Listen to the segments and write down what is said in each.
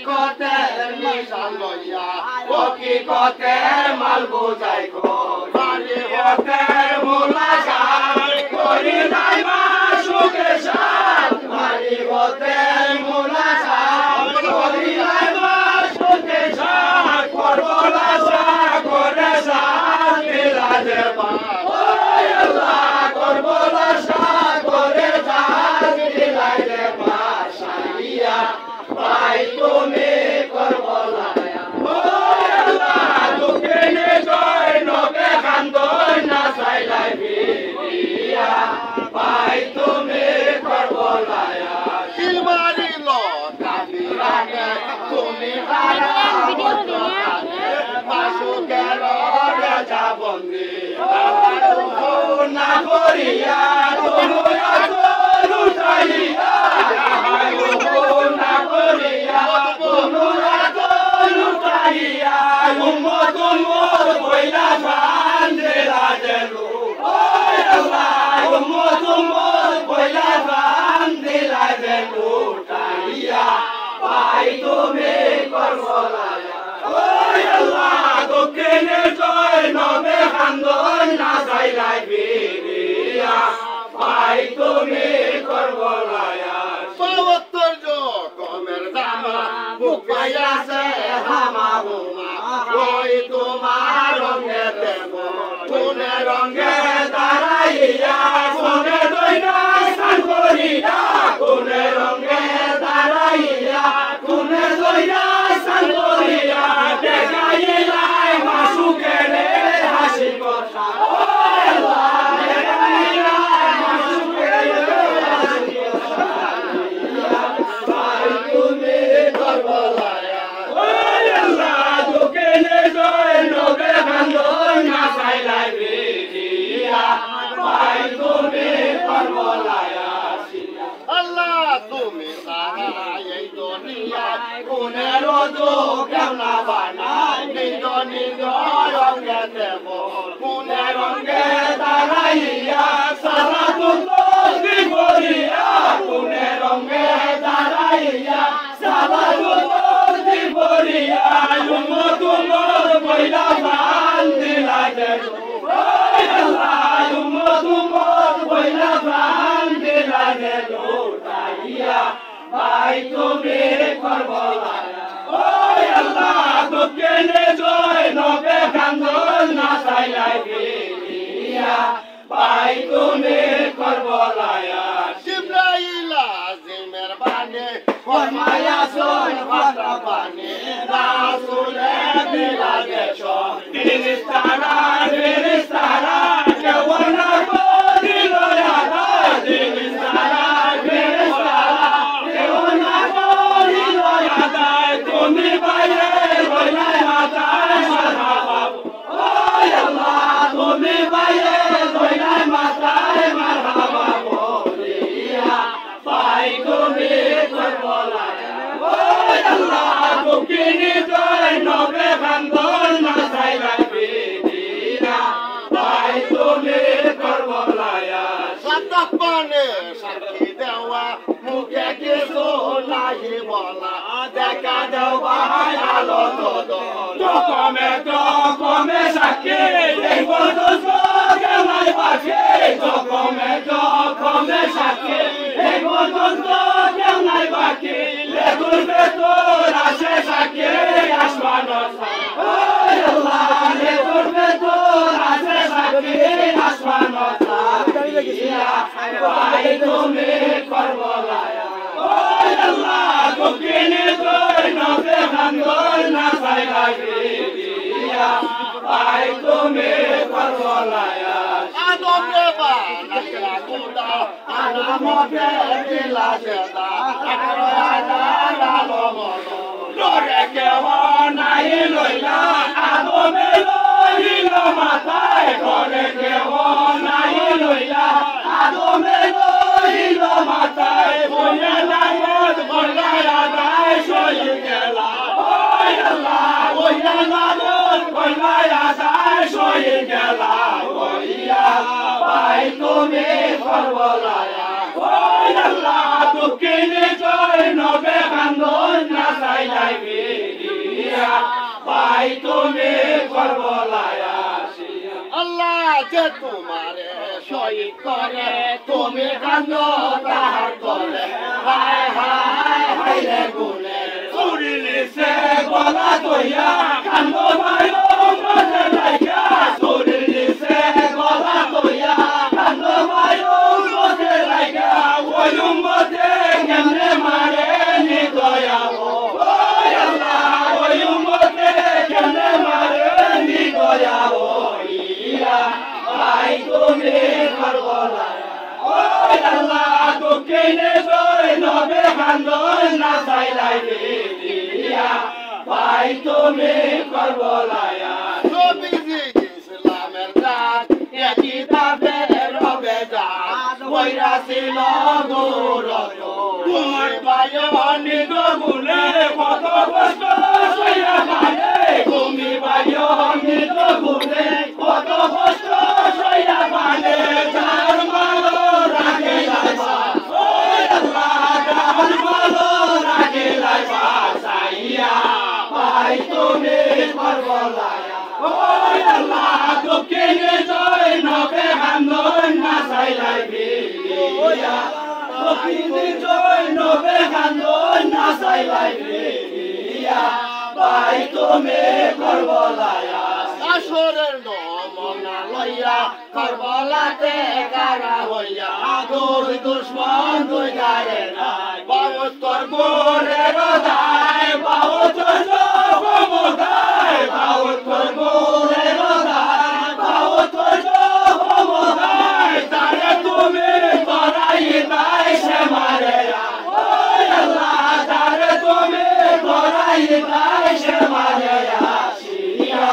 কতের নিশান লইয়া কতের মাল বোঝাই গো বাড়ি কতের মোলা সার করি নাই মা সুখে সার বাড়ি কতের মোলা সার করি নাই মা সুখে সার করবলা সার করে সার দিলা দেবা ওই আল্লাহ করবলা সার করে সার দিলা দেবা সাইয়া ভাই তুমি করবলা ওই আল্লাহ তোকে নে জয় নবে খান্দন না চাইলাই বিয়া ভাই তুমি করবলা দিল মারিল কাবি রাগে তুমি হারা মাসুকের রাজা বন্দী না করিয়া তুমি লুটাইয়া না করিয়া তুমি লুটাইয়া তুমর বইলা জান দেলা দেলু ওই আল্লাহ তুমর বইলা জান দেলা দেলু টাইয়া ভাই তুমি করবলা ওই আল্লাহ দক্ষিণে জয় নবে খান্দন না চাইলাই বিয়া ভাই তুমি করবলায়া সবত্তর কমের দামা বুক পাইয়াছে হামা হুমা ওই তোমার রঙে দেব কোনে রঙে দাঁড়াইয়া কোনে দইনা স্নান করিয়া কোনে রঙে দাঁড়াইয়া কোনে দইনা স্নান করিয়া দেখাইলাই মাসুকের হাসি কথা ওই আল্লাহ দেখাইলাই মাসুকের হাসি কথা ভাই তুমি করবলায়া ওই আল্লাহ তোকে নে জয় নবে খান্দন না চাইলাই বিয়া ভাই তুমি করবলায়া আল্লাহ তুমি সারা এই দুনিয়ায় কোনের কেমনা বানাই নিজ নিজ রঙে দেব কোনে রঙে দাঁড়াইয়া সারা তুলসী বলিয়া কোনে রঙে দাঁড়াইয়া সারা তুলসী বলিয়া তুমর বইলা প্রাণ দিলা দেব ওই আল্লাহ তুমর বইলা প্রাণ দিলা দেব তাইয়া ভাই তুমি করবলা ওই আল্লাহ দক্ষিণে জয় নবে খান্দন না চাইলাই বিয়া ভাই তুমি করবলায়া জিব্রাইলা জিমের বানে ফরমায়া সোন পাতা বানে রাসূলে দিলা গেছ ফেরেশতারা কেউ না করিল আদা ফেরেশতারা কেউ না করিল আদা তুমি বাইরে রইলাই মাথায় মারহাবা ওই আল্লাহ তুমি বাইরে রইলাই মাথায় মারহাবা বলিয়া ভাই তুমি করবলা ওই আল্লাহ দক্ষিণে জয় নবে খান্দন না চাইলাই বিয়া ভাই তুমি করবলায়া সাতক পানে সাক্ষী দেওয়া মুখে কিছু নাই বলা দেখা দেওয়া আলো তো কমে সাক্ষী এই পর্যন্ত কেউ নাই পাখি কমে সাক্ষী এই পর্যন্ত কেউ নাই বাকি লেগুর ভেতর আসে সাক্ষী আসমান ওই আল্লাহ লেগুর ভেতর আসে সাক্ষী আসমান ভাই তুমি করবলায়া ওই আল্লাহ দক্ষিণে জয় নবে খান্দন না চাইলাই বিয়া ভাই তুমি করবলায়া আদম রে বানাইলা কুদা আনামতে দিলা সেদা আলো মনো লরে কেহ নাই লইলা আদমে লইল মাথায় ঘরে কেহ নাই লইলা আদমে লইল মাথায় বলে নামত বললায় আদায় সই গেলা ওই আল্লাহ বইয়া নামত বললায় আদায় সই গেলা বইয়া ভাই তুমি করবলায়া ওই আল্লাহ দক্ষিণে জয় নবে খান্দন না চাইলাই ভাই তুমি করবলায় আসিয়া আল্লাহ যে তোমারে শহীদ করে তুমি কান্দো তাহার করে হায় হায় হায় রে গুনে চুরি নিছে গলা তৈয়া কান্দ মায়ো মনে লাইয়া চুরি নিছে গলা তৈয়া কান্দ মায়ো মনে লাইয়া ওই উম্মতে কেমনে মারে নি দয়াবো ওই আল্লাহ ওই উম্মতে কেমনে মারে নি দয়াবো ইয়া ভাই তুমি করবলায় ওই আল্লাহ দক্ষিণে জয় নবে কান্দন না চাইলাই দিয়া ভাই তুমি করবলায় নবীজি ইসলামের জাত একই দাবে রবে জাত কইরা ছিল দূরত তোমার পায়ে নিজ গুলে কত কষ্ট সইয়া পারে তুমি পায়ে নিজ গুলে কত কষ্ট সইয়া পারে যার মালো রাখে লাইবা ওই আল্লাহ যার মালো রাখে লাইবা সাইয়া ভাই তুমি করবলায় ওই আল্লাহ দক্ষিণে জয় নবে কান্দন না চাইলাই বিয়া দক্ষিণে জয় নবে কান্দন না চাইলাই বিয়া ভাই তুমি করবলায় আসরের নমনা লইয়া করবলাতে কারা হইয়া দূর দুশ্মন দুই গায়ে নাই বাউত্তর গোরে রদায় বাউত্তর সমুদায় বাউত্তর গোরে রদায় বাউত্তর সমুদায় তারে তুমি করাই তাই সে মারে ওই আল্লাহ তারে তুমি করাই তাই সে মারে আসিয়া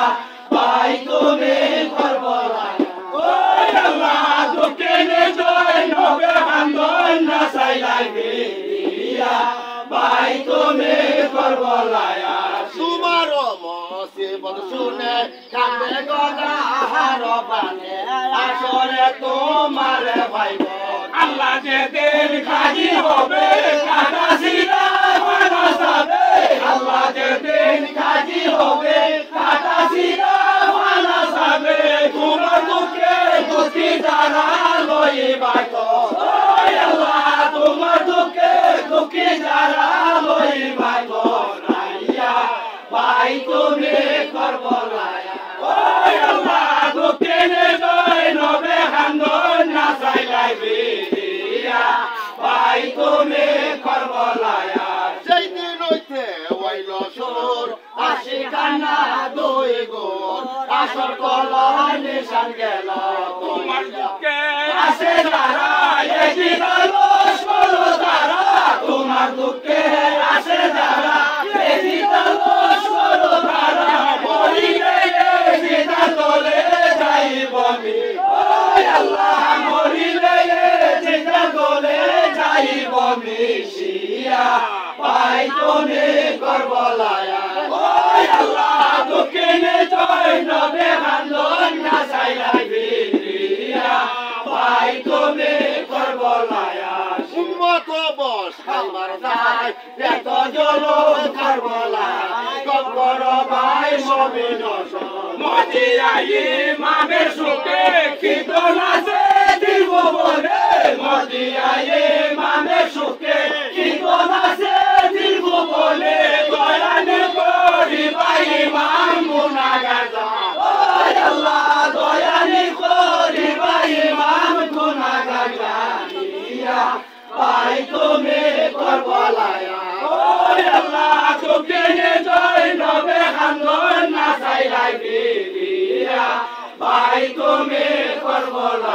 ভাই তুমি করবলায় ওই আল্লাহ দক্ষিণে জয় নবে কান্দন না চাইলাই বিয়া ভাই তুমি করবলায় তোমার মুসিবত শুনে কান্দে গদা হার পানে আসরে তোমার ভাইব আল্লাহ যেদিন খাজি হবে কাটা সিরা মানা যাবে আল্লাহ যেদিন খাজি হবে কাটা সিরা মানা যাবে তোমার দুঃখে দুঃখী যারা লইবাই তো ওই আল্লাহ তোমার দুঃখে দুঃখী যারা লইবাই তো নাইয়া ভাই তুমি করবলায় ওই আল্লাহ দক্ষিণে জয় নবে কান্দন না চাইলাই বিয়া ভাই তুমি করবলায় সেই দিন হইতে ওইল সুর আসি কান্না দুই গোর আসর কলয় নিশান গেল তোমার দুঃখে আসে যারা এগি দলস করো তারা তোমার দুঃখে আসে যারা এগি দলস করো তারা মরিলে জিদা তোলে যাইব আমি ওই আল্লাহ মরিলে জিদা তোলে যাইব আমি শিয়া ভাই তুমি করবলায় ওই আল্লাহ দক্ষিণে জয় নবে কান্দন না চাইলাই বিয়া ভাই তুমি করবলায় উম্মত বস খাইবার যায় এত জল কারবলায় কবর ভাই মমিন মতি আই মামের সুখে খিদ নাচে দিব বলে মতি আই মামের সুখে খিদ নাচে দিব বলে দয়ানি করি ভাই মাম গুনাগার ওই আল্লাহ দয়ানি করি ভাই মাম গুনাগার ভাই তুমি করবলায় ওই আল্লাহ দক্ষিণে জয় নবে কান্দন না চাইলাই বিয়া ভাই তুমি করবলায়